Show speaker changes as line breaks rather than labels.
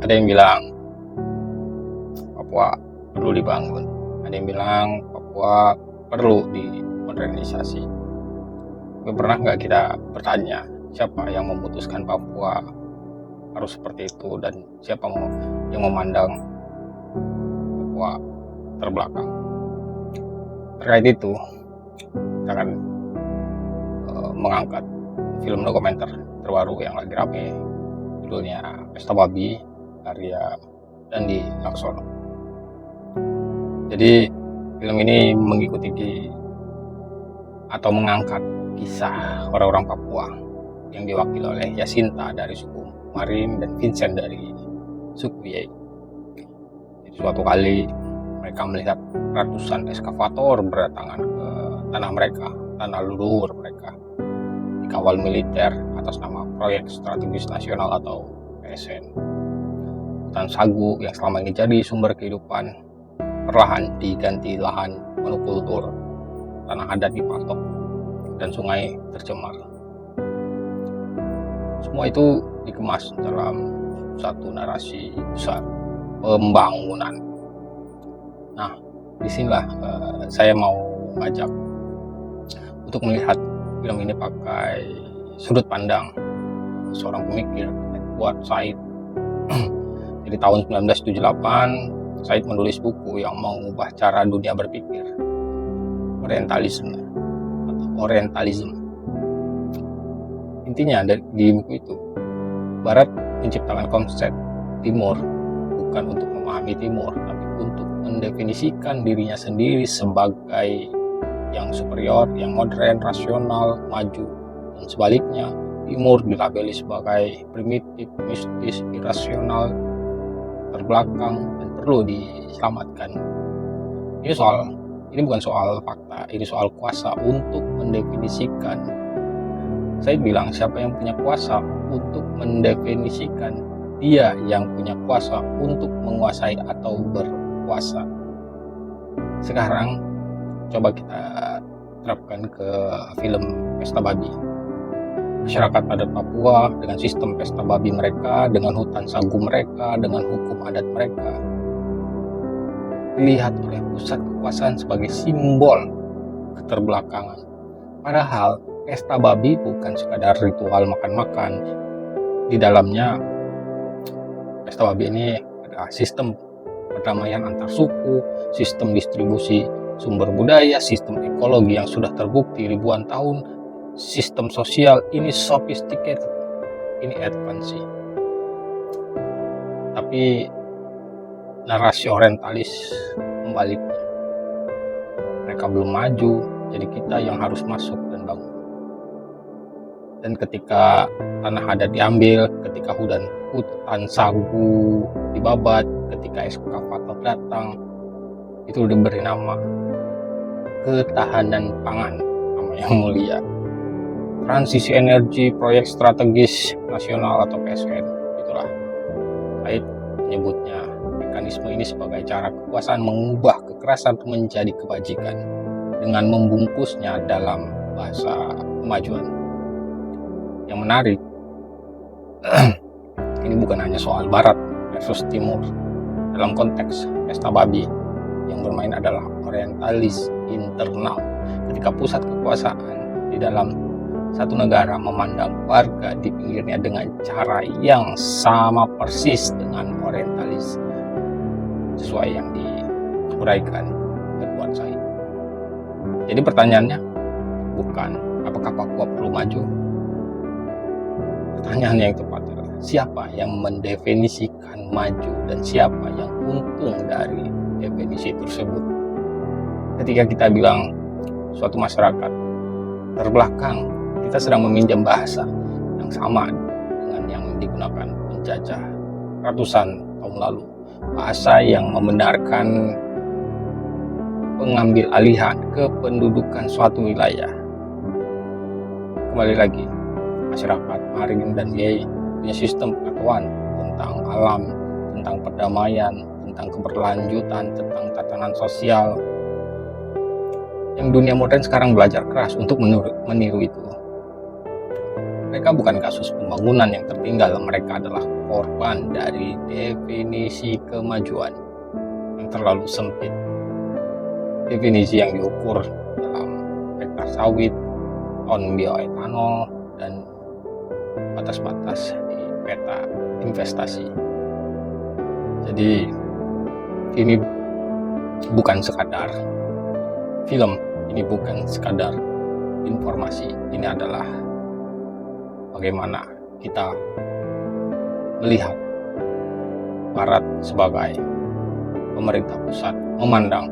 Ada yang bilang Papua perlu dibangun, ada yang bilang Papua perlu dimodernisasi. Tapi pernah nggak kita bertanya siapa yang memutuskan Papua harus seperti itu, dan siapa yang memandang Papua terbelakang? Terkait itu, kita akan mengangkat film dokumenter terbaru yang lagi rame, judulnya Pesta Babi, karya Dandi Laksono. Jadi film ini mengikuti atau mengangkat kisah orang-orang Papua yang diwakili oleh Yasinta dari suku Marin dan Vincent dari suku Yei. Jadi suatu kali mereka melihat ratusan eskavator berdatangan ke tanah mereka, tanah leluhur mereka, dikawal militer atas nama Proyek Strategis Nasional atau PSN. Hutan sagu yang selama ini jadi sumber kehidupan perlahan diganti lahan monokultur, tanah adat dipatok, dan sungai tercemar. Semua itu dikemas dalam satu narasi besar, pembangunan. Nah, disinilah saya mau ngajak untuk melihat film ini pakai sudut pandang seorang pemikir, Edward Said. Jadi tahun 1978, Said menulis buku yang mengubah cara dunia berpikir, Orientalisme atau Orientalism. Intinya di buku itu, Barat menciptakan konsep Timur bukan untuk memahami Timur, tapi untuk mendefinisikan dirinya sendiri sebagai yang superior, yang modern, rasional, maju. Dan sebaliknya, Timur dilabeli sebagai primitif, mistis, irasional, terbelakang, dan perlu diselamatkan. Ini bukan soal fakta, ini soal kuasa untuk mendefinisikan. Saya bilang siapa yang punya kuasa untuk mendefinisikan, dia yang punya kuasa untuk menguasai atau berkuasa. Sekarang coba kita terapkan ke film Pesta Babi. Masyarakat adat Papua dengan sistem pesta babi mereka, dengan hutan sagu mereka, dengan hukum adat mereka, dilihat oleh pusat kekuasaan sebagai simbol keterbelakangan. Padahal pesta babi bukan sekadar ritual makan-makan. Di dalamnya pesta babi ini ada sistem perdamaian antar suku, sistem distribusi sumber budaya, sistem ekologi yang sudah terbukti ribuan tahun, sistem sosial ini sophisticated, ini advance. Tapi narasi orientalis membaliknya. Mereka belum maju, jadi kita yang harus masuk dan bangun. Dan ketika tanah adat diambil, ketika hutan sagu dibabat, ketika eskavator datang, itu diberi nama ketahanan pangan, nama yang mulia. Transisi energi proyek strategis nasional atau PSN, itulah Said menyebutnya mekanisme ini sebagai cara kekuasaan mengubah kekerasan menjadi kebajikan dengan membungkusnya dalam bahasa kemajuan. Yang menarik, ini bukan hanya soal Barat versus Timur. Dalam konteks pesta babi, yang bermain adalah orientalis internal. Ketika pusat kekuasaan di dalam satu negara memandang warga di pinggirnya dengan cara yang sama persis dengan orientalis, sesuai yang diuraikan Edward Said. Jadi pertanyaannya bukan apakah Papua perlu maju. Pertanyaan yang tepat adalah siapa yang mendefinisikan maju dan siapa yang untung dari definisi tersebut. Ketika kita bilang suatu masyarakat terbelakang, kita sedang meminjam bahasa yang sama dengan yang digunakan penjajah ratusan tahun lalu. Bahasa yang membenarkan pengambil alihan kependudukan suatu wilayah. Kembali lagi, masyarakat Marin dan Yei punya sistem pengetahuan tentang alam, tentang perdamaian, tentang keberlanjutan, tentang tatanan sosial, yang dunia modern sekarang belajar keras untuk meniru itu. Mereka bukan kasus pembangunan yang tertinggal, mereka adalah korban dari definisi kemajuan yang terlalu sempit. Definisi yang diukur dalam hektar sawit, ton bioetanol, dan batas-batas di peta investasi. Jadi ini bukan sekadar film, ini bukan sekadar informasi, ini adalah bagaimana kita melihat Barat sebagai pemerintah pusat memandang